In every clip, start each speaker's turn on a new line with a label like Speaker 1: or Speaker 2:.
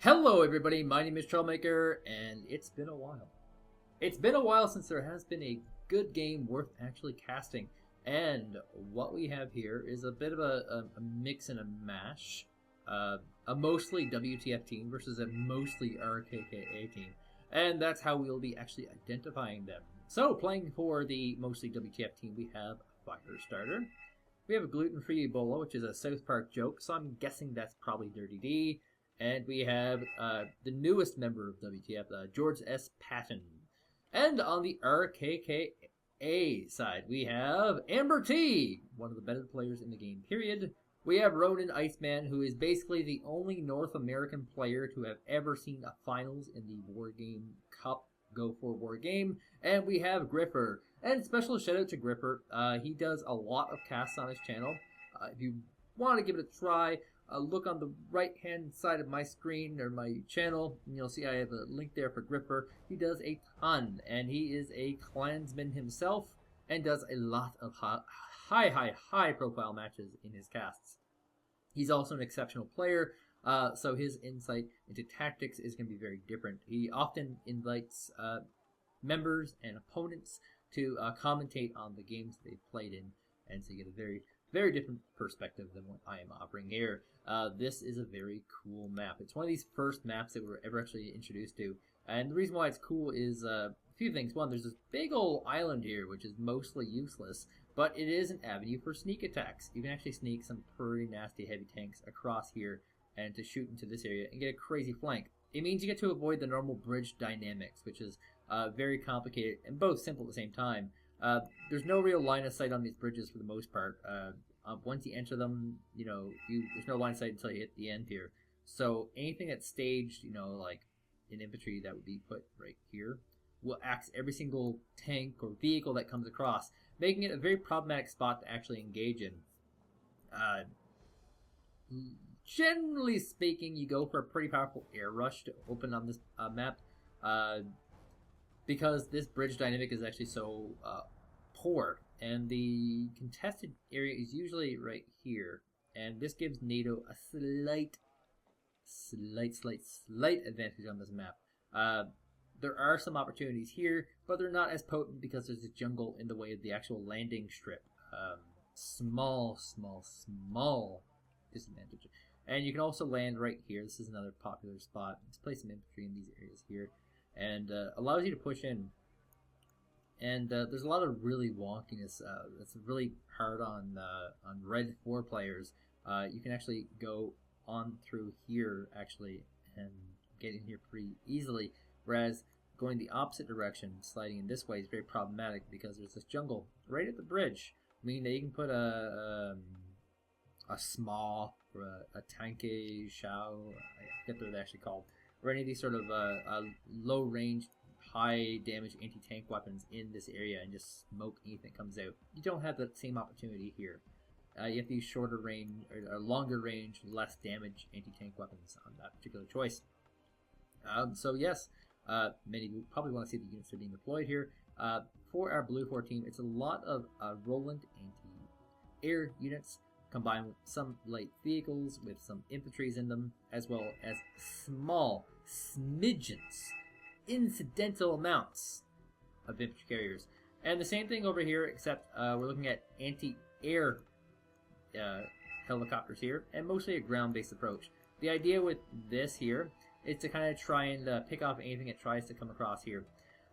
Speaker 1: Hello everybody, my name is Troublmaker, and it's been a while. It's been a while since there has been a good game worth actually casting, and what we have here is a bit of a mix and a mash. A mostly WTF team versus a mostly RKKA team, and that's how we'll be actually identifying them. So, playing for the mostly WTF team, we have Firestarter. We have a gluten-free Ebola, which is a South Park joke, so I'm guessing that's probably Dirty D. And we have the newest member of WTF, George S. Patton. And on the RKKA side, we have Amber T, one of the better players in the game, period. We have Ronin Iceman, who is basically the only North American player to have ever seen a finals in the Wargame Cup go for Wargame. And we have Gripper. And special shout out to Gripper. He does a lot of casts on his channel. If you want to give it a try, look on the right hand side of my screen or my channel, and you'll see I have a link there for Gripper. He does a ton, and he is a clansman himself and does a lot of high profile matches in his casts. He's also an exceptional player, so his insight into tactics is going to be very different. He often invites members and opponents to commentate on the games they've played in, and so you get a very different perspective than what I am offering here. This is a very cool map. It's one of these first maps that we were ever actually introduced to. And the reason why it's cool is a few things. One, there's this big old island here, which is mostly useless, but it is an avenue for sneak attacks. You can actually sneak some pretty nasty heavy tanks across here and to shoot into this area and get a crazy flank. It means you get to avoid the normal bridge dynamics, which is very complicated and both simple at the same time. There's no real line of sight on these bridges for the most part. Once you enter them, there's no line of sight until you hit the end here. So anything that's staged, like in infantry, that would be put right here, will axe every single tank or vehicle that comes across, making it a very problematic spot to actually engage in. Generally speaking, you go for a pretty powerful air rush to open on this map, because this bridge dynamic is actually so poor, and the contested area is usually right here, and this gives NATO a slight advantage on this map. There are some opportunities here, but they're not as potent because there's a jungle in the way of the actual landing strip. Small disadvantage. And you can also land right here. This is another popular spot. Let's play some infantry in these areas here, and allows you to push in. And there's a lot of really wonkiness. That's really hard on Red 4 players. You can actually go on through here actually and get in here pretty easily, whereas going the opposite direction, sliding in this way, is very problematic because there's this jungle right at the bridge, meaning that you can put a small or a tanky shao, I forget what they're actually called, or any of these sort of low range, high damage anti-tank weapons in this area and just smoke anything that comes out. You don't have that same opportunity here. You have to use shorter range or longer range, less damage anti-tank weapons on that particular choice. So yes, many of you probably want to see the units that are being deployed here. For our Blue 4 team, it's a lot of Roland anti-air units combined with some light vehicles with some infantries in them, as well as small smidgens, incidental amounts of infantry carriers. And the same thing over here, except we're looking at anti-air helicopters here, and mostly a ground-based approach. The idea with this here is to kind of try and pick off anything that tries to come across here.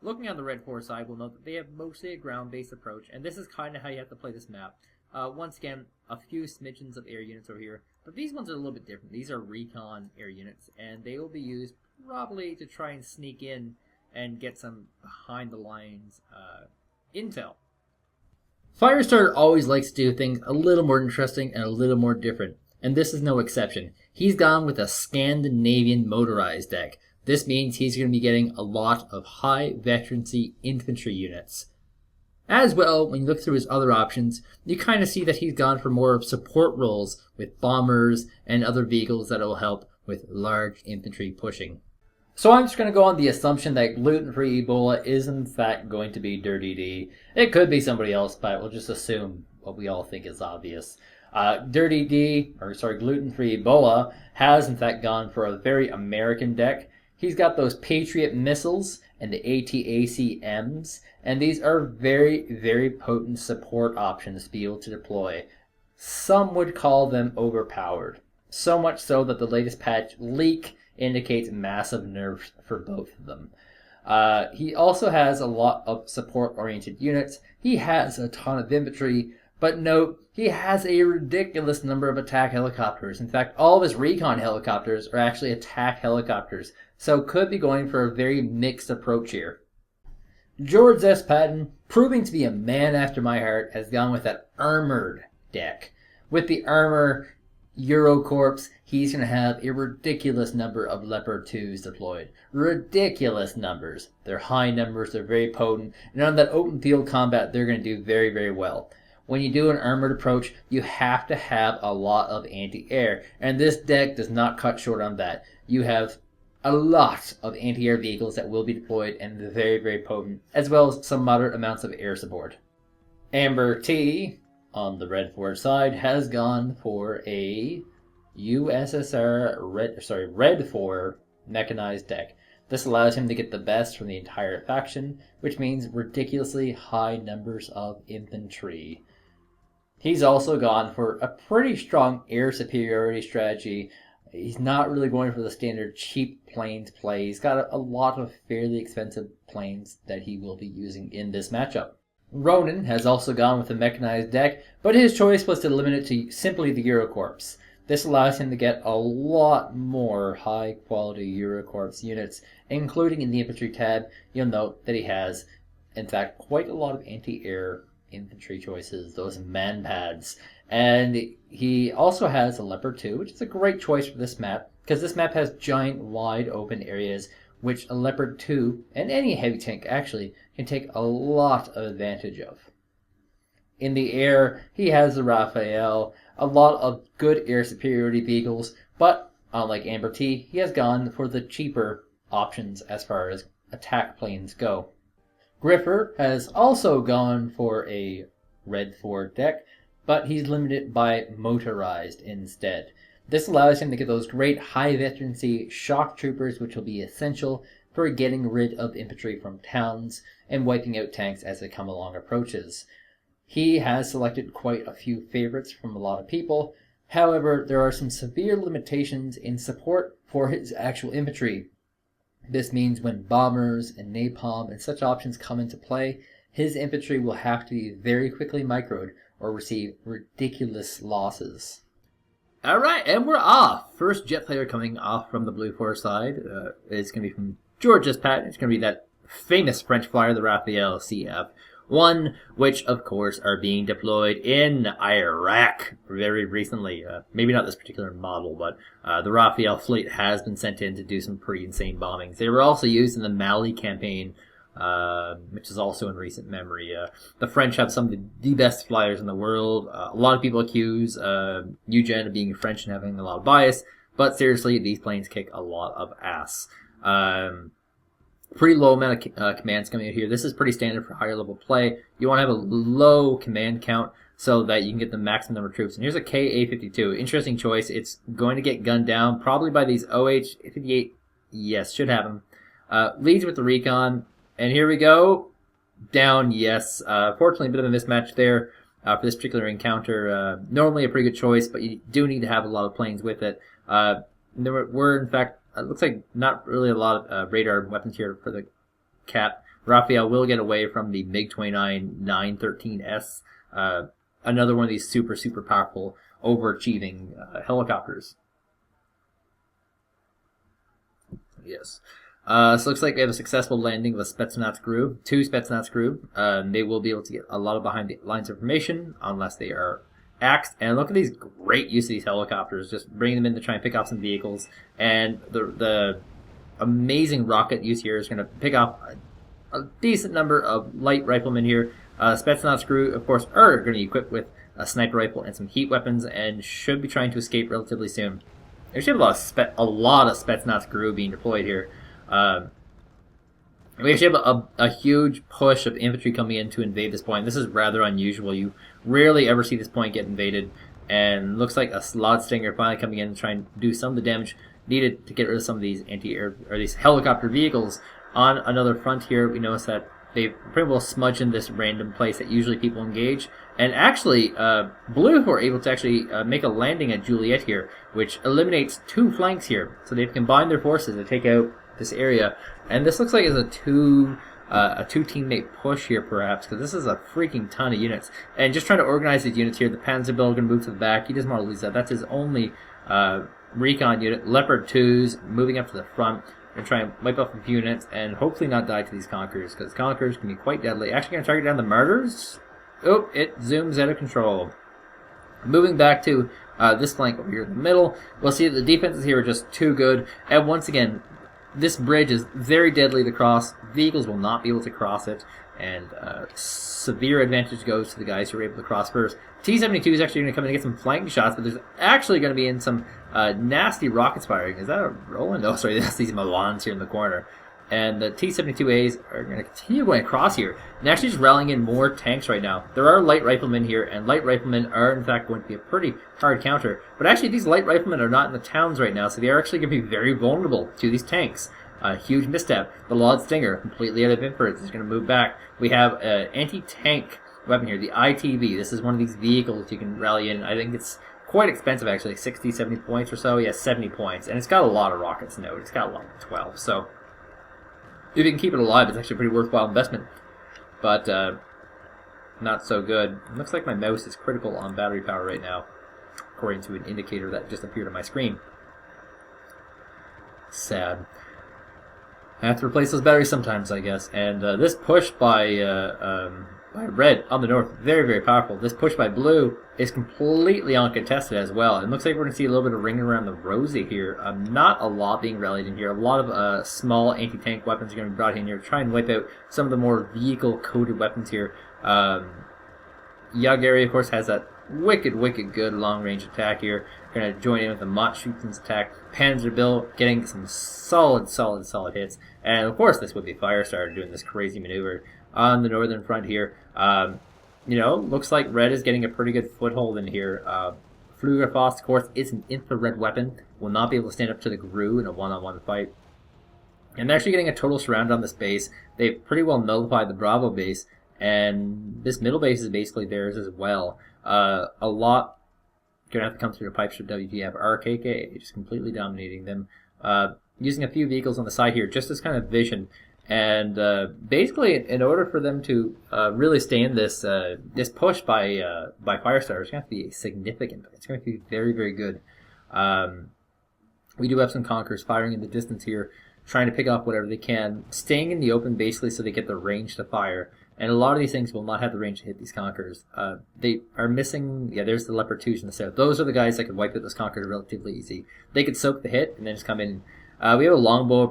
Speaker 1: Looking on the Red 4 side, we'll note that they have mostly a ground-based approach, and this is kind of how you have to play this map. Once again, a few smidgens of air units over here, but these ones are a little bit different. These are recon air units, and they will be used probably to try and sneak in and get some behind-the-lines intel. Firestarter always likes to do things a little more interesting and a little more different, and this is no exception. He's gone with a Scandinavian motorized deck. This means he's going to be getting a lot of high veterancy infantry units. As well, when you look through his other options, you kind of see that he's gone for more of support roles with bombers and other vehicles that will help with large infantry pushing. So I'm just going to go on the assumption that gluten-free Ebola is in fact going to be Dirty D. It could be somebody else, but we'll just assume what we all think is obvious. Gluten-free Ebola has in fact gone for a very American deck. He's got those Patriot missiles and the ATACMs, and these are very, very potent support options to be able to deploy. Some would call them overpowered. So much so that the latest patch leak indicates massive nerfs for both of them. He also has a lot of support-oriented units. He has a ton of infantry, but note, he has a ridiculous number of attack helicopters. In fact, all of his recon helicopters are actually attack helicopters, so could be going for a very mixed approach here. George S. Patton, proving to be a man after my heart, has gone with that armored deck. With the armor, Eurocorps, he's going to have a ridiculous number of Leopard 2s deployed. Ridiculous numbers. They're high numbers, they're very potent, and on that open field combat, they're going to do very, very well. When you do an armored approach, you have to have a lot of anti-air, and this deck does not cut short on that. You have a lot of anti-air vehicles that will be deployed, and they're very, very potent, as well as some moderate amounts of air support. Amber T, on the red forward side, has gone for a USSR red 4 mechanized deck. This allows him to get the best from the entire faction, which means ridiculously high numbers of infantry. He's also gone for a pretty strong air superiority strategy. He's not really going for the standard cheap planes play. He's got a lot of fairly expensive planes that he will be using in this matchup. Ronin has also gone with a mechanized deck, but his choice was to limit it to simply the Eurocorps. This allows him to get a lot more high-quality Eurocorps units, including in the infantry tab. You'll note that he has, in fact, quite a lot of anti-air infantry choices, those man-pads. And he also has a Leopard 2, which is a great choice for this map, because this map has giant, wide open areas, which a Leopard 2, and any heavy tank actually, can take a lot of advantage of. In the air, he has the Raphael, a lot of good air superiority vehicles, but unlike Amber T, he has gone for the cheaper options as far as attack planes go. Griffer has also gone for a red 4 deck, but he's limited by Motorized instead. This allows him to get those great high veterancy shock troopers, which will be essential for getting rid of infantry from towns and wiping out tanks as they come along approaches. He has selected quite a few favorites from a lot of people. However, there are some severe limitations in support for his actual infantry. This means when bombers and napalm and such options come into play, his infantry will have to be very quickly microed or receive ridiculous losses. Alright, and we're off! First jet player coming off from the blue 4 side is going to be from George S. Patton. It's going to be that famous French flyer, the Raphael CF-1, which, of course, are being deployed in Iraq very recently. Maybe not this particular model, but the Raphael fleet has been sent in to do some pretty insane bombings. They were also used in the Mali campaign, which is also in recent memory. The French have some of the best flyers in the world. A lot of people accuse Eugene of being French and having a lot of bias, but seriously, these planes kick a lot of ass. Pretty low amount of commands coming out here. This is pretty standard for higher level play. You want to have a low command count so that you can get the maximum number of troops. And here's a KA-52. Interesting choice. It's going to get gunned down probably by these OH-58. Yes, should have them. Leads with the recon. And here we go. Down, yes. Fortunately, a bit of a mismatch there for this particular encounter. Normally a pretty good choice, but you do need to have a lot of planes with it. There were, in fact, it looks like not really a lot of radar weapons here for the cap. Raphael will get away from the MiG-29 913S, another one of these super, super powerful, overachieving helicopters. Yes. So it looks like we have a successful landing of a Spetsnaz crew, 2 Spetsnaz crew. They will be able to get a lot of behind the lines of information unless they are axed. And look at these great use of these helicopters, just bringing them in to try and pick off some vehicles. And the amazing rocket use here is going to pick off a decent number of light riflemen here. Spetsnaz crew, of course, are going to be equipped with a sniper rifle and some heat weapons and should be trying to escape relatively soon. There's a lot of Spetsnaz crew being deployed here. We actually have a huge push of infantry coming in to invade this point. This is rather unusual. You rarely ever see this point get invaded. And looks like a Slot Stinger finally coming in and trying to do some of the damage needed to get rid of some of these anti-air or these helicopter vehicles. On another front here, we notice that they pretty well smudge in this random place that usually people engage. And actually, Blue were able to actually make a landing at Juliet here, which eliminates 2 flanks here. So they've combined their forces to take out this area. And this looks like it's a two teammate push here, perhaps, because this is a freaking ton of units. And just trying to organize these units here. The Panzerbill going to move to the back. He doesn't want to lose that. That's his only recon unit. Leopard 2s moving up to the front. Going to try and wipe off a few units and hopefully not die to these Conquerors, because Conquerors can be quite deadly. Actually going to target down the Martyrs. Oh, it zooms out of control. Moving back to this flank over here in the middle, we'll see that the defenses here are just too good. And once again, this bridge is very deadly to cross. Vehicles will not be able to cross it, and severe advantage goes to the guys who are able to cross first. T-72 is actually going to come in and get some flanking shots, but there's actually going to be in some nasty rockets firing. Is that a Roland? Oh, sorry, that's these Milans here in the corner. And the T-72As are going to continue going across here, and actually just rallying in more tanks right now. There are light riflemen here, and light riflemen are in fact going to be a pretty hard counter. But actually these light riflemen are not in the towns right now, so they are actually going to be very vulnerable to these tanks. Huge misstep. The Lod Stinger, completely out of inference, is going to move back. We have an anti-tank weapon here, the ITV. This is one of these vehicles you can rally in. I think it's quite expensive, actually, 60, 70 points or so. Yeah, 70 points. And it's got a lot of rockets, note. It's got a lot of 12. So if you can keep it alive, it's actually a pretty worthwhile investment. But not so good. It looks like my mouse is critical on battery power right now, according to an indicator that just appeared on my screen. Sad. I have to replace those batteries sometimes, I guess. And this push by Red on the north, very, very powerful. This push by Blue is completely uncontested as well. It looks like we're going to see a little bit of ringing around the rosy here. Not a lot being rallied in here. A lot of small anti-tank weapons are going to be brought in here to try and wipe out some of the more vehicle-coated weapons here. Yagari, of course, has that wicked, wicked good long-range attack here. Going to join in with the Mott-Schützen's attack. Panzerbill getting some solid hits. And, of course, this would be Firestarter doing this crazy maneuver on the northern front here. You know, looks like Red is getting a pretty good foothold in here. Flügelfaust, of course, is an infrared weapon. Will not be able to stand up to the GRU in a one-on-one fight. And they're actually getting a total surround on this base. They've pretty well nullified the Bravo base. And this middle base is basically theirs as well. A lot going to have to come through the pipes for WTF. RKKA just completely dominating them. Using a few vehicles on the side here, just as kind of vision. And basically, in order for them to really stay in this this push by Firestarter, it's going to have to be significant. It's going to be very, very good. We do have some Conquerors firing in the distance here, trying to pick off whatever they can, staying in the open basically so they get the range to fire. And a lot of these things will not have the range to hit these Conquerors. They are missing, yeah, there's the Leopard 2s in the south. Those are the guys that could wipe out those Conquerors relatively easy. They could soak the hit and then just come in. We have a longbow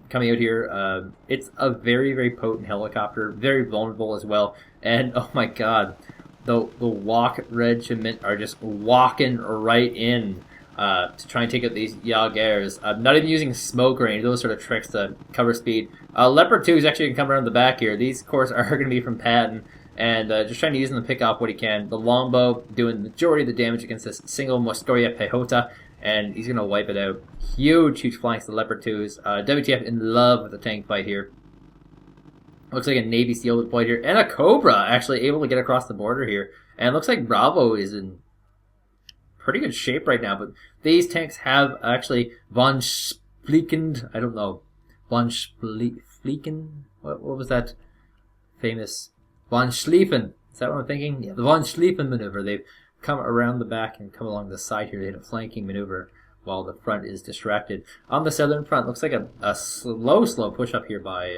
Speaker 1: coming out here. It's a very, very potent helicopter, very vulnerable as well. And oh my god, the Walk Regiment are just walking right in to try and take out these Jaegers. Not even using smoke or any of those sort of tricks to cover speed. Leopard 2 is actually going to come around the back here. These, of course, are going to be from Patton. And just trying to use them to pick off what he can. The longbow doing the majority of the damage against this single Moskoya Pehota. And he's going to wipe it out. Huge flanks to the Leopard 2s. WTF in love with the tank fight here. Looks like a Navy SEAL deployed here. And a Cobra actually able to get across the border here. And looks like Bravo is in pretty good shape right now. But these tanks have actually von Splieken. I don't know. Von Splieken? What was that famous? Von Schlieffen. Is that what I'm thinking? Yeah, the Von Schlieffen maneuver. They've come around the back and come along the side here. They hit a flanking maneuver while the front is distracted. On the southern front, looks like a slow push up here by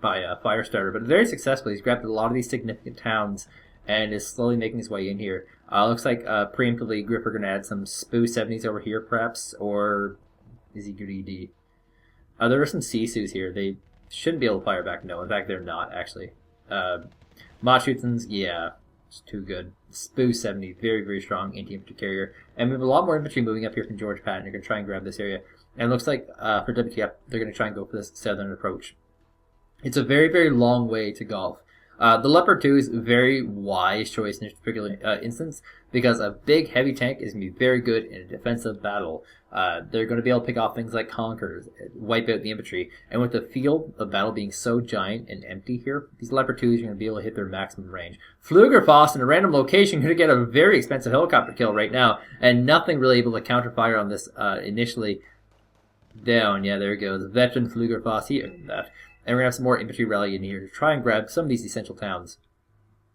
Speaker 1: Firestarter, but very successful. He's grabbed a lot of these significant towns and is slowly making his way in here. Looks like preemptively Gripper going to add some SPU 70s over here, perhaps, or is he greedy? There are some Sisus here. They shouldn't be able to fire back. No, in fact, they're not, actually. Mott-Schützens, yeah, it's too good. SPU 70, very, very strong anti-infantry carrier. And we have a lot more infantry moving up here from George Patton. They're going to try and grab this area. And it looks like for WTF, they're going to try and go for this southern approach. It's a very, very long way to golf. The Leopard 2 is a very wise choice in this particular instance because a big heavy tank is going to be very good in a defensive battle. They're going to be able to pick off things like Conquerors, wipe out the infantry, and with the field of battle being so giant and empty here, these Leopard 2s are going to be able to hit their maximum range. Flügerfaust in a random location going to get a very expensive helicopter kill right now, and nothing really able to counterfire on this initially. Down, yeah, there it goes. Veteran Flügerfaust here. That. And we're going to have some more infantry rally in here to try and grab some of these essential towns.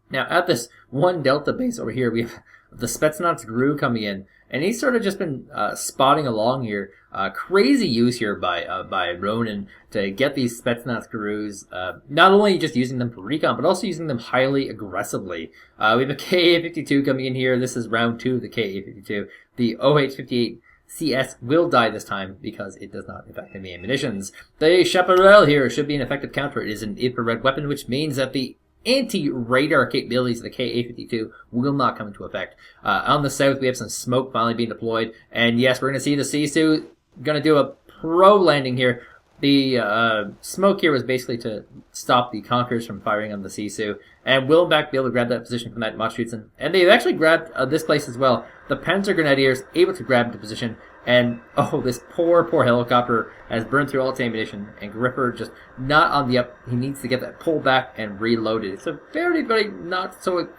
Speaker 1: Now, at this one Delta base over here, we have the Spetsnaz GRU coming in. And he's sort of just been spotting along here. Crazy use here by Ronin to get these Spetsnaz GRUs. Not only just using them for recon, but also using them highly aggressively. We have a KA-52 coming in here. This is round 2 of the KA-52. The OH-58 CS will die this time because it does not affect any ammunitions. The Chaparral here should be an effective counter. It is an infrared weapon, which means that the anti-radar capabilities of the KA-52 will not come into effect. On the south, we have some smoke finally being deployed. And yes, we're going to see the Sisu going to do a pro landing here. The smoke here was basically to stop the Conquerors from firing on the Sisu. And will in fact be able to grab that position from that Machschützen. And they've actually grabbed this place as well. The Panzer Grenadiers able to grab the position. And, oh, this poor helicopter has burned through all its ammunition. And Gripper just not on the up. He needs to get that pulled back and reloaded. It's a very, very not so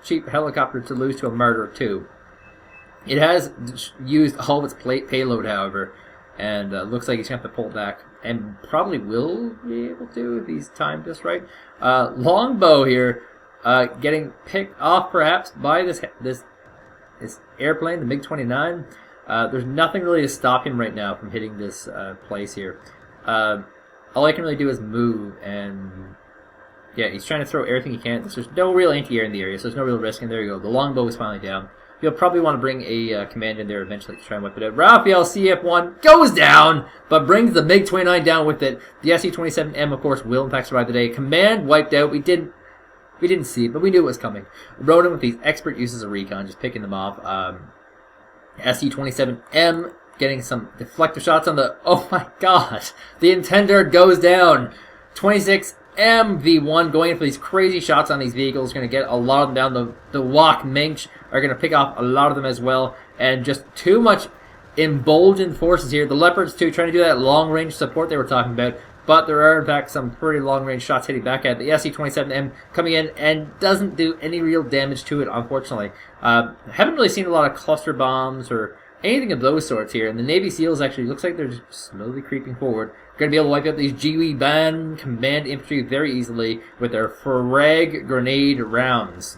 Speaker 1: cheap helicopter to lose to a Marder 2. It has used all of its payload, however. And looks like he's going to have to pull back. And probably will be able to if he's timed this right. Longbow here getting picked off perhaps by this airplane, the MiG-29. There's nothing really to stop him right now from hitting this place here. All I can really do is move, and yeah, he's trying to throw everything he can. There's no real anti-air in the area, so there's no real risk, and there you go. The longbow is finally down. You'll probably want to bring a command in there eventually to try and wipe it out. Raphael CF1 goes down, but brings the MiG-29 down with it. The SE-27M, of course, will in fact survive the day. Command wiped out. We didn't see it, but we knew it was coming. Ronin with these expert uses of recon, just picking them off. SE-27M getting some deflector shots on the... Oh my god! The Intender goes down! 26M V1 going in for these crazy shots on these vehicles. Going to get a lot of them down. The Wok Mensch are going to pick off a lot of them as well. And just too much emboldened forces here. The Leopards too, trying to do that long-range support they were talking about. But there are, in fact, some pretty long-range shots hitting back at the SE-27M coming in and doesn't do any real damage to it, unfortunately. Haven't really seen a lot of cluster bombs or anything of those sorts here. And the Navy SEALs actually looks like they're just slowly creeping forward. Going to be able to wipe out these GW Ban command infantry very easily with their frag grenade rounds.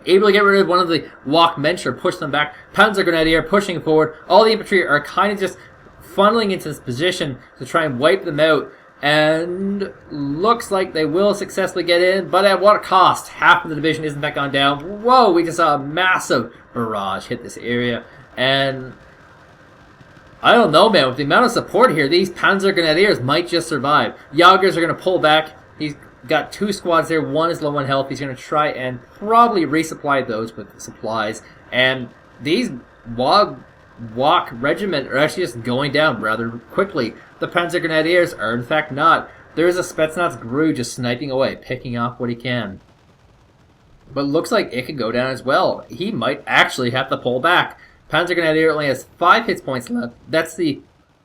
Speaker 1: Able to get rid of one of the Wok Mensch or push them back. Panzer Grenadier pushing forward. All the infantry are kind of just funneling into this position to try and wipe them out, and looks like they will successfully get in, but at what cost? Half of the division isn't that gone down. Whoa, we just saw a massive barrage hit this area, and I don't know, man, with the amount of support here, these Panzer Grenadiers might just survive. Jagers are going to pull back. He's got 2 squads there, one is low on health. He's going to try and probably resupply those with supplies, and these Wok regiment are actually just going down rather quickly. The Panzer Grenadiers are in fact not. There's a Spetsnaz GRU just sniping away, picking off what he can. But looks like it could go down as well. He might actually have to pull back. Panzer Grenadier only has 5 hit points left. That's the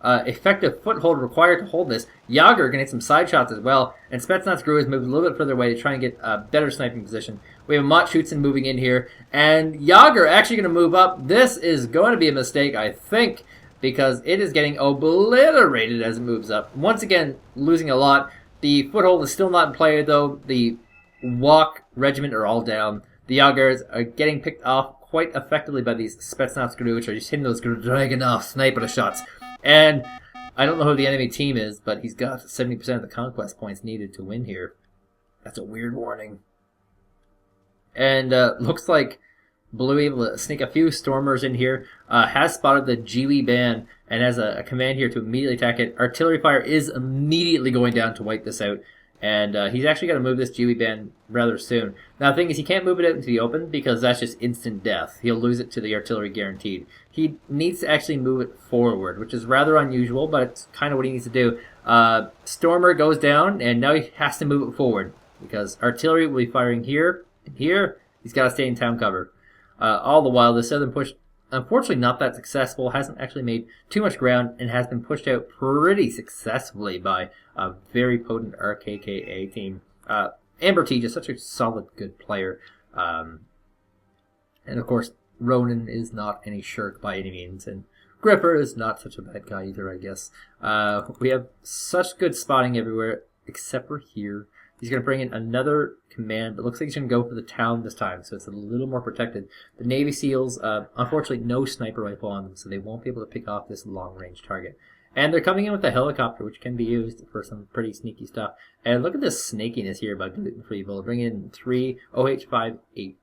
Speaker 1: effective foothold required to hold this. Jager can hit some side shots as well. And Spetsnaz GRU has moved a little bit further away to try and get a better sniping position. We have Machschützen moving in here. And Jager actually going to move up. This is going to be a mistake, I think, because it is getting obliterated as it moves up. Once again, losing a lot. The foothold is still not in play, though. The Wok regiment are all down. The Jagers are getting picked off quite effectively by these Spetsnaz GRU, which are just hitting those Dragunov sniper shots. And I don't know who the enemy team is, but he's got 70% of the conquest points needed to win here. That's a weird warning. And looks like Blue able to sneak a few Stormers in here. Has spotted the GW Ban and has a command here to immediately attack it. Artillery fire is immediately going down to wipe this out. And he's actually got to move this GW Ban rather soon. Now the thing is, he can't move it out into the open because that's just instant death. He'll lose it to the artillery guaranteed. He needs to actually move it forward, which is rather unusual, but it's kind of what he needs to do. Stormer goes down, and now he has to move it forward. because artillery will be firing here and here. He's got to stay in town cover. All the while, the southern push, unfortunately not that successful, hasn't actually made too much ground and has been pushed out pretty successfully by a very potent RKKA team. Amber T, just such a solid, good player. And of course, Ronin is not any shirk by any means, and Gripper is not such a bad guy either, I guess. We have such good spotting everywhere, except for here. He's going to bring in another command, but looks like he's going to go for the town this time, so it's a little more protected. The Navy SEALs, unfortunately, no sniper rifle on them, so they won't be able to pick off this long-range target. And they're coming in with a helicopter, which can be used for some pretty sneaky stuff. And look at this snakiness here by Gluten-Free Bull. Bring in 3 OH-58D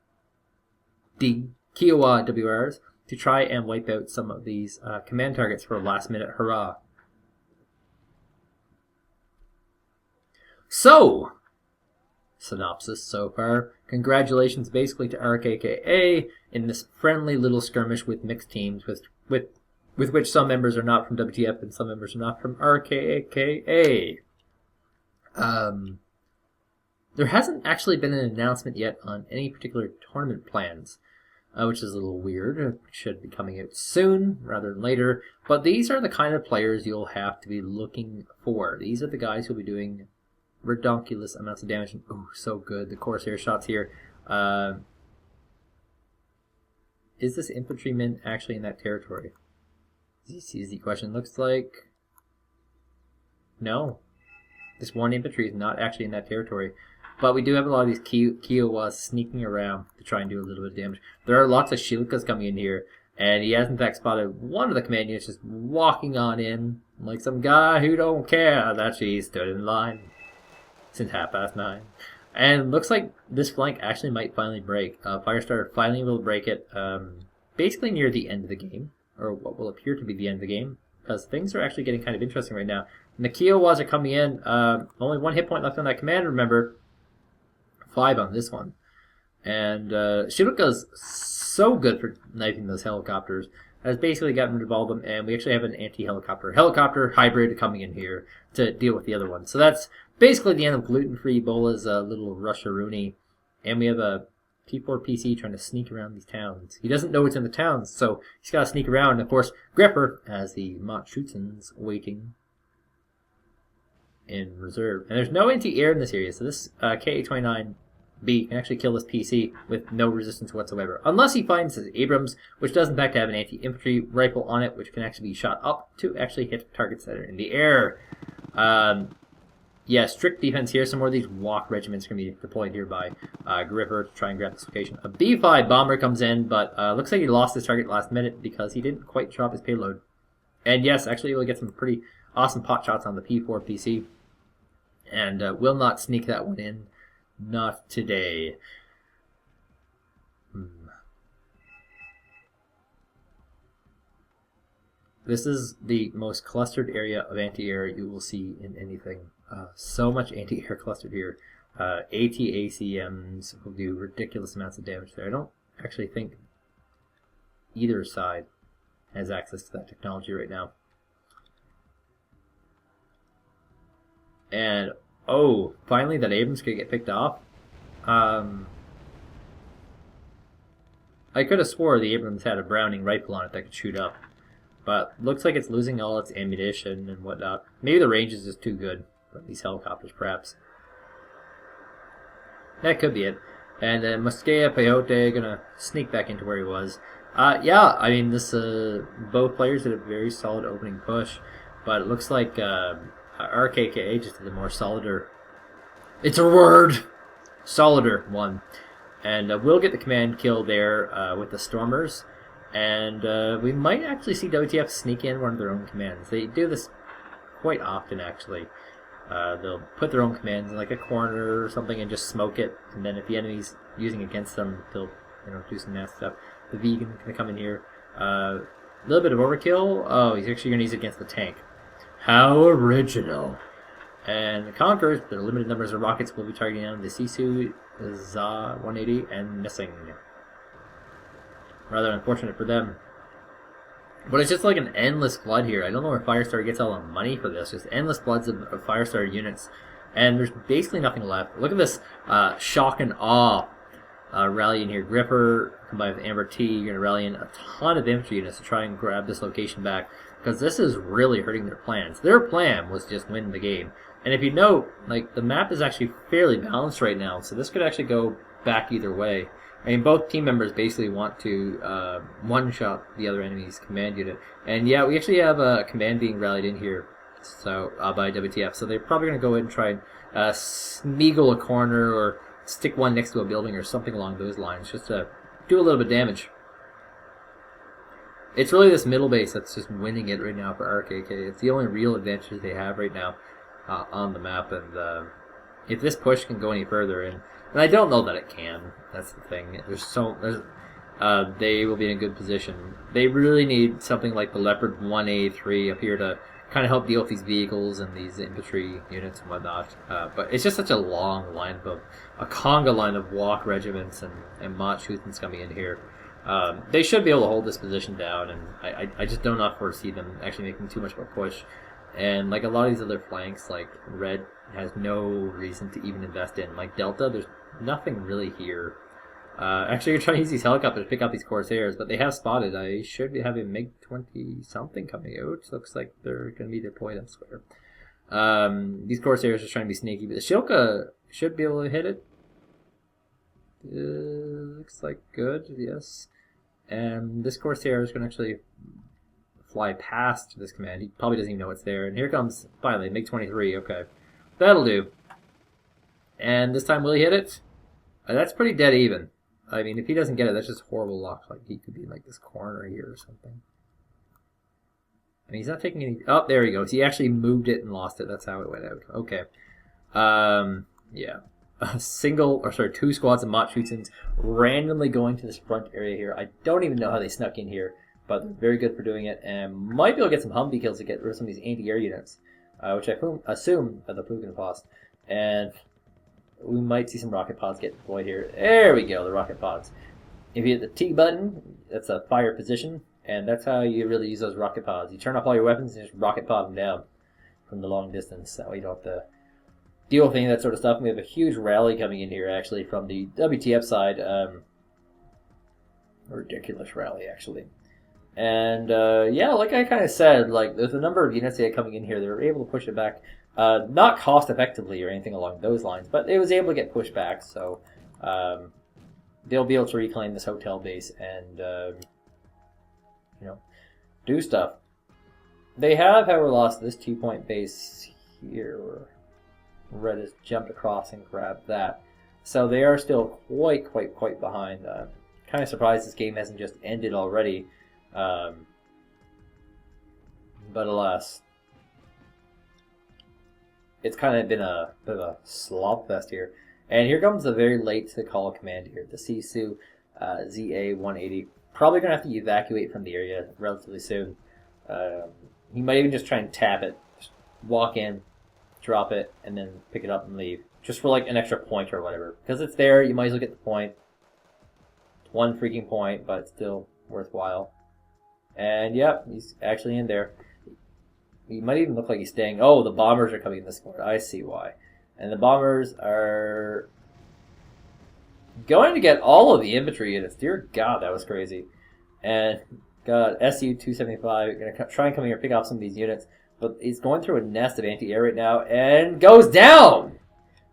Speaker 1: Kiowa WRs to try and wipe out some of these command targets for a last-minute hurrah. So, synopsis so far. Congratulations basically to RKKA in this friendly little skirmish with mixed teams with which some members are not from WTF and some members are not from RKKA. There hasn't actually been an announcement yet on any particular tournament plans, which is a little weird. It should be coming out soon rather than later. But these are the kind of players you'll have to be looking for. These are the guys who'll be doing redonkulous amounts of damage. Ooh, so good. The Corsair shots here. Is this infantryman actually in that territory? Easy question. Looks like no. This one infantry is not actually in that territory. But we do have a lot of these Kiowas sneaking around to try and do a little bit of damage. There are lots of Shilkas coming in here. And he has in fact spotted one of the command units just walking on in like some guy who don't care that she stood in line since 9:30. And looks like this flank actually might finally break. Firestarter finally will break it basically near the end of the game, or what will appear to be the end of the game, because things are actually getting kind of interesting right now. And the Kiowas are coming in. Only 1 hit point left on that command, remember. 5 on this one. And Shiruka's so good for knifing those helicopters. Has basically gotten rid of all of them, and we actually have an anti-helicopter hybrid coming in here to deal with the other one. So that's basically the end of Gluten-Free Bola's little Russia-Rooney. And we have a P4PC trying to sneak around these towns. He doesn't know what's in the towns, so he's got to sneak around. And of course, Gripper has the Mott-Schutzens waiting in reserve. And there's no anti-air in this area, so this KA-29B can actually kill this PC with no resistance whatsoever. Unless he finds his Abrams, which does in fact have an anti-infantry rifle on it, which can actually be shot up to actually hit targets that are in the air. Yeah, strict defense here. Some more of these walk regiments are going to be deployed here by Gripper to try and grab this location. A B-5 bomber comes in, but looks like he lost his target last minute because he didn't quite drop his payload. And yes, actually we'll get some pretty awesome pot shots on the P4 PC. And will not sneak that one in. Not today. This is the most clustered area of anti-air you will see in anything. So much anti-air clustered here. AT-ACMs will do ridiculous amounts of damage there. I don't actually think either side has access to that technology right now. And, oh, finally that Abrams could get picked off. I could have swore the Abrams had a Browning rifle on it that could shoot up. But looks like it's losing all its ammunition and whatnot. Maybe the range is just too good for these helicopters, perhaps. That could be it. And then Mosquea Peyote gonna sneak back into where he was. Yeah, I mean, this both players did a very solid opening push, but it looks like RKKA just did a more solider. It's a word! Solider one. And we'll get the command kill there with the Stormers. And we might actually see WTF sneak in one of their own commands. They do this quite often, actually. They'll put their own commands in like a corner or something and just smoke it. And then if the enemy's using against them, they'll do some nasty stuff. The Vegan's going to come in here. A little bit of overkill. Oh, he's actually going to use it against the tank. How original. And the Conquerors, their limited numbers of rockets, will be targeting down the Sisu, the Za 180, and missing. Rather unfortunate for them. But it's just like an endless flood here. I don't know where Firestarter gets all the money for this. Just endless floods of Firestarter units And there's basically nothing left. Look at this shock and awe rally in here. Gripper combined with Amber T. You're going to rally in a ton of infantry units to try and grab this location back, because this is really hurting their plans. Their plan was just win the game. And if you note, like, the map is actually fairly balanced right now, so this could actually go back either way. I mean, both team members basically want to one-shot the other enemy's command unit. And yeah, we actually have a command being rallied in here, so by WTF. So they're probably going to go in and try and smeagol a corner or stick one next to a building or something along those lines, just to do a little bit of damage. It's really this middle base that's just winning it right now for RKK. It's the only real advantage they have right now on the map. And if this push can go any further, and I don't know that it can. That's the thing. They will be in a good position. They really need something like the Leopard 1A3 up here to kind of help deal with these vehicles and these infantry units and whatnot. But it's just such a long line of a conga line of walk regiments and Machutens coming in here. They should be able to hold this position down, and I just do not foresee them actually making too much of a push. And like a lot of these other flanks, like Red has no reason to even invest in. Like Delta, there's nothing really here. Actually, you're trying to use these helicopters to pick up these Corsairs, but they have spotted. I should have a MiG-20 something coming out. Looks like they're going to be deployed elsewhere. These Corsairs are trying to be sneaky, but the Shilka should be able to hit it. Looks like good, yes. And this Corsair is going to actually fly past this command. He probably doesn't even know it's there. And here comes, finally, MiG-23. Okay. That'll do. And this time, will he hit it? That's pretty dead even. I mean, if he doesn't get it, that's just horrible luck. Like, he could be in, like, this corner here or something. I mean, he's not taking any... Oh, there he goes. He actually moved it and lost it. That's how it went out. Okay. Yeah. Two squads of Machutens randomly going to this front area here. I don't even know how they snuck in here, but they're very good for doing it, and might be able to get some Humvee kills to get rid of some of these anti-air units, which I assume are the Plugenpost. And we might see some rocket pods get deployed here. There we go, the rocket pods. If you hit the T button, that's a fire position, and that's how you really use those rocket pods. You turn off all your weapons and just rocket pod them down from the long distance. That way you don't have to deal with any of that sort of stuff. And we have a huge rally coming in here, actually, from the WTF side. A ridiculous rally, actually. And, yeah, like I kind of said, like, there's a number of units that are coming in here. They were able to push it back. Not cost-effectively or anything along those lines, but it was able to get pushed back. So they'll be able to reclaim this hotel base and, you know, do stuff. They have, however, lost this 2-point base here. Red has jumped across and grabbed that. So they are still quite behind. Kind of surprised this game hasn't just ended already. But alas, it's kind of been a bit of a slop fest here. And here comes the very late to call command here. The Sisu ZA-180. Probably going to have to evacuate from the area relatively soon. He might even just try and tap it. Just walk in, drop it, and then pick it up and leave. Just for like an extra point or whatever. Because it's there, you might as well get the point. It's one freaking point, but it's still worthwhile. And yep, he's actually in there. He might even look like he's staying. Oh, the bombers are coming in this corner. I see why. And the bombers are going to get all of the infantry units. Dear God, that was crazy. And got SU-275. Going to try and come here and pick off some of these units. But he's going through a nest of anti-air right now and goes down!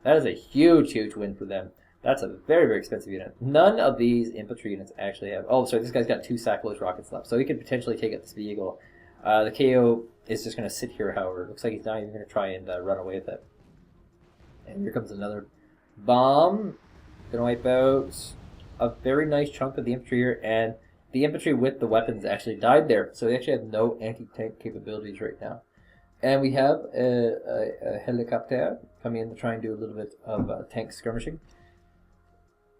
Speaker 1: That is a huge win for them. That's a very expensive unit. None of these infantry units actually have... Oh, sorry, this guy's got 2 Sackler's rockets left, so he could potentially take out this vehicle. The KO is just going to sit here, however. It looks like he's not even going to try and run away with it. And here comes another bomb. Going to wipe out a very nice chunk of the infantry here, and the infantry with the weapons actually died there, so they actually have no anti-tank capabilities right now. And we have a helicopter coming in to try and do a little bit of tank skirmishing.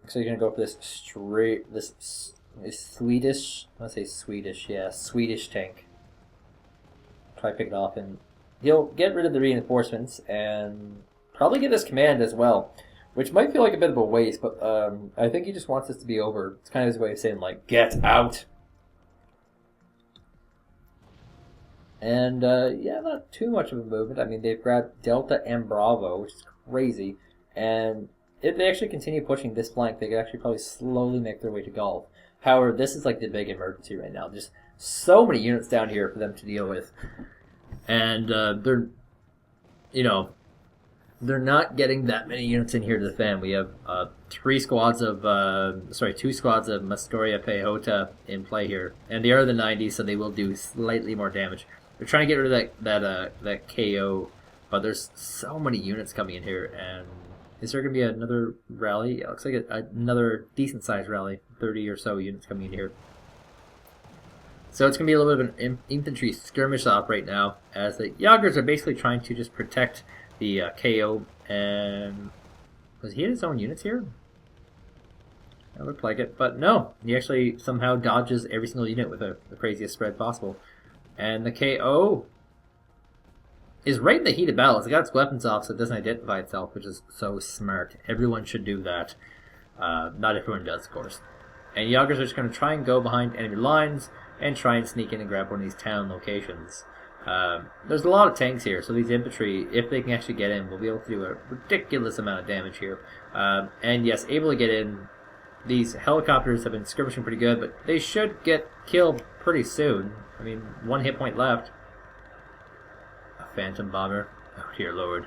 Speaker 1: So you're going to go for this Swedish, let's say Swedish, yeah, Swedish tank. Try to pick it off, and he'll get rid of the reinforcements and probably get this command as well, which might feel like a bit of a waste, but I think he just wants this to be over. It's kind of his way of saying, like, get out. And yeah, not too much of a movement. I mean, they've grabbed Delta and Bravo, which is crazy. And if they actually continue pushing this flank, they could actually probably slowly make their way to Gulf. However, this is like the big emergency right now. Just so many units down here for them to deal with. And they're, you know, they're not getting that many units in here to defend. We have two squads of Mastoria Pehota in play here. And they are the 90s, so they will do slightly more damage. They're trying to get rid of that KO, but there's so many units coming in here. And is there going to be another rally? It looks like another decent-sized rally. 30 or so units coming in here. So it's going to be a little bit of an infantry skirmish off right now, as the Jagers are basically trying to just protect the KO. And was he in his own units here? It looked like it, but no. He actually somehow dodges every single unit with the craziest spread possible. And the KO is right in the heat of battle. It's got its weapons off, so it doesn't identify itself, which is so smart. Everyone should do that. Not everyone does, of course. And Jagers are just going to try and go behind enemy lines and try and sneak in and grab one of these town locations. There's a lot of tanks here, so these infantry, if they can actually get in, will be able to do a ridiculous amount of damage here. And yes, able to get in. These helicopters have been skirmishing pretty good, but they should get killed pretty soon. I mean, 1 hit point left. A phantom bomber. Oh dear lord.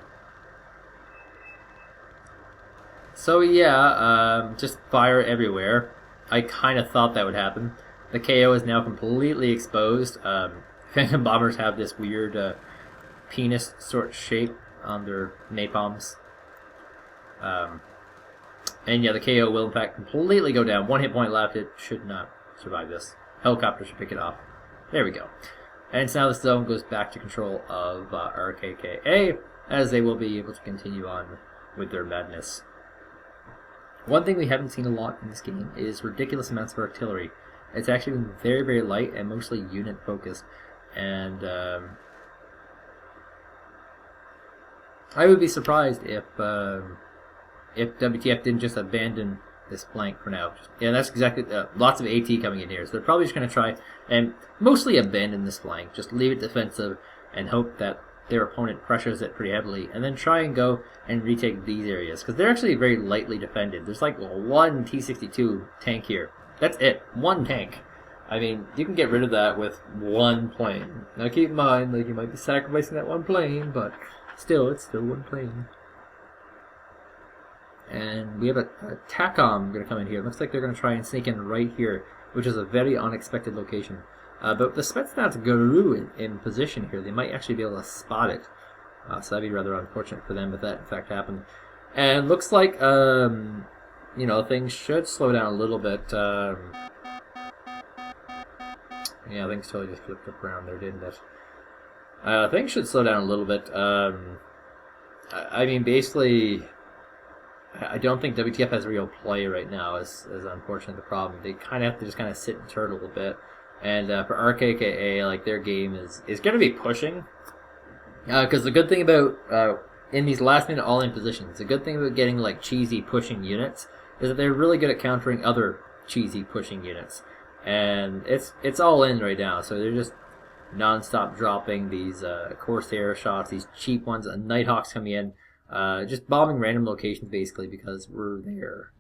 Speaker 1: So yeah, just fire everywhere. I kind of thought that would happen. The KO is now completely exposed. Phantom bombers have this weird penis sort shape on their napalms. And yeah, the KO will in fact completely go down. 1 hit point left. It should not survive this. Helicopter should pick it off. There we go. And so now the zone goes back to control of RKKA, as they will be able to continue on with their madness. One thing we haven't seen a lot in this game is ridiculous amounts of artillery. It's actually been very, very light and mostly unit focused. And I would be surprised if WTF didn't just abandon this flank for now. Yeah, that's exactly lots of AT coming in here. So they're probably just going to try and mostly abandon this flank. Just leave it defensive and hope that their opponent pressures it pretty heavily, and then try and go and retake these areas, because they're actually very lightly defended. There's like one T-62 tank here. That's it. One tank. I mean, you can get rid of that with one plane. Now keep in mind, like, you might be sacrificing that one plane, but still, it's still one plane. And we have a TACOM going to come in here. Looks like they're going to try and sneak in right here, which is a very unexpected location. But the Spetsnaz Guru in position here, they might actually be able to spot it. So that'd be rather unfortunate for them if that in fact happened. And looks like, you know, things should slow down a little bit. Yeah, things totally just flipped up around there, didn't it? Things should slow down a little bit. I mean, basically, I don't think WTF has real play right now, is unfortunately the problem. They kind of have to just kind of sit and turtle a bit. And for RKKA, like, their game is going to be pushing. Because the good thing about, in these last-minute all-in positions, the good thing about getting, like, cheesy pushing units is that they're really good at countering other cheesy pushing units. And it's all in right now, so they're just non-stop dropping these Corsair shots, these cheap ones, and Nighthawks coming in, just bombing random locations, basically, because we're there.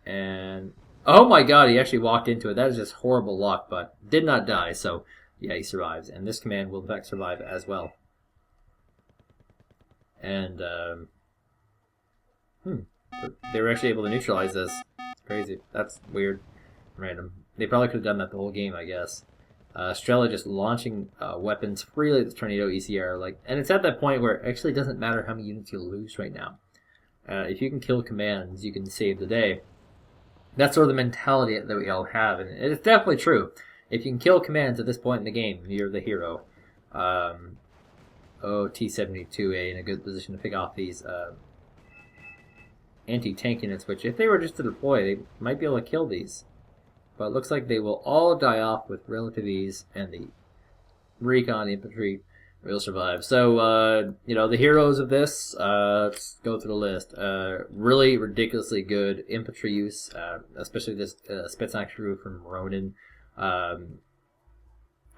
Speaker 1: And oh my god, he actually walked into it. That is just horrible luck, but did not die, so yeah, he survives. And this command will in fact survive as well. And, they were actually able to neutralize this. It's crazy. That's weird. Random. They probably could have done that the whole game, I guess. Strela just launching weapons freely at this Tornado ECR, like, and it's at that point where it actually doesn't matter how many units you lose right now. If you can kill commands, you can save the day. That's sort of the mentality that we all have, and it's definitely true. If you can kill commands at this point in the game, you're the hero. T-72A in a good position to pick off these anti-tank units, which if they were just to deploy, they might be able to kill these. But it looks like they will all die off with relative ease, and the recon infantry will survive. So, you know, the heroes of this, let's go through the list. Really ridiculously good infantry use, especially this Spetsnaz crew from Ronin. I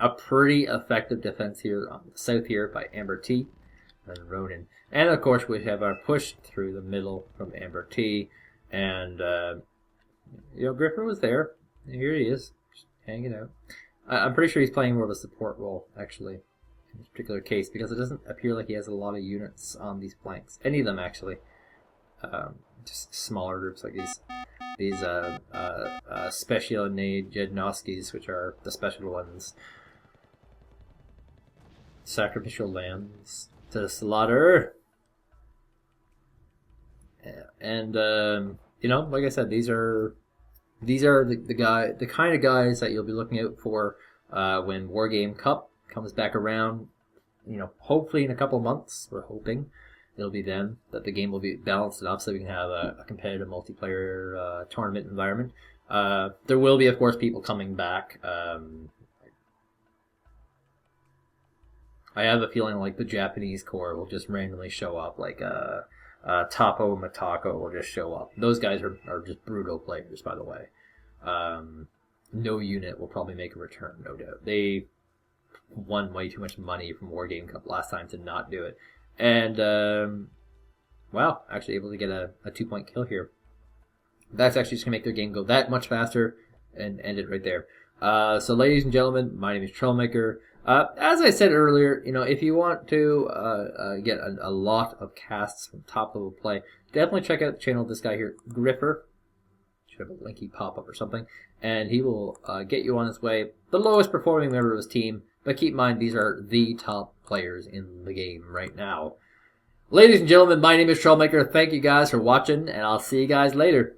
Speaker 1: a pretty effective defense here on the south here by Amber T and Ronin. And of course we have our push through the middle from Amber T. And, Gripper was there. Here he is, just hanging out. I'm pretty sure he's playing more of a support role, actually, in this particular case, because it doesn't appear like he has a lot of units on these flanks. Any of them, actually. Just smaller groups like these Special Jednoskis, which are the special ones. Sacrificial lambs to slaughter. And, like I said, these are the kind of guys that you'll be looking out for when Wargame Cup comes back around. Hopefully in a couple months. We're hoping it'll be then that the game will be balanced enough so we can have a competitive multiplayer tournament environment. There will be, of course, people coming back. I have a feeling like the Japanese Corps will just randomly show up, like Tapo Matako will just show up. Those guys are just brutal players, by the way. No unit will probably make a return, no doubt. They won way too much money from Wargame Cup last time to not do it. And, wow, actually able to get a 2-point kill here. That's actually just going to make their game go that much faster and end it right there. So, ladies and gentlemen, my name is Troublmaker. As I said earlier, if you want to get a lot of casts from top level play, definitely check out the channel of this guy here, Gripper. Should have a linky pop up or something, and he will get you on his way. The lowest performing member of his team, but keep in mind these are the top players in the game right now. Ladies and gentlemen, my name is Troublemaker. Thank you guys for watching, and I'll see you guys later.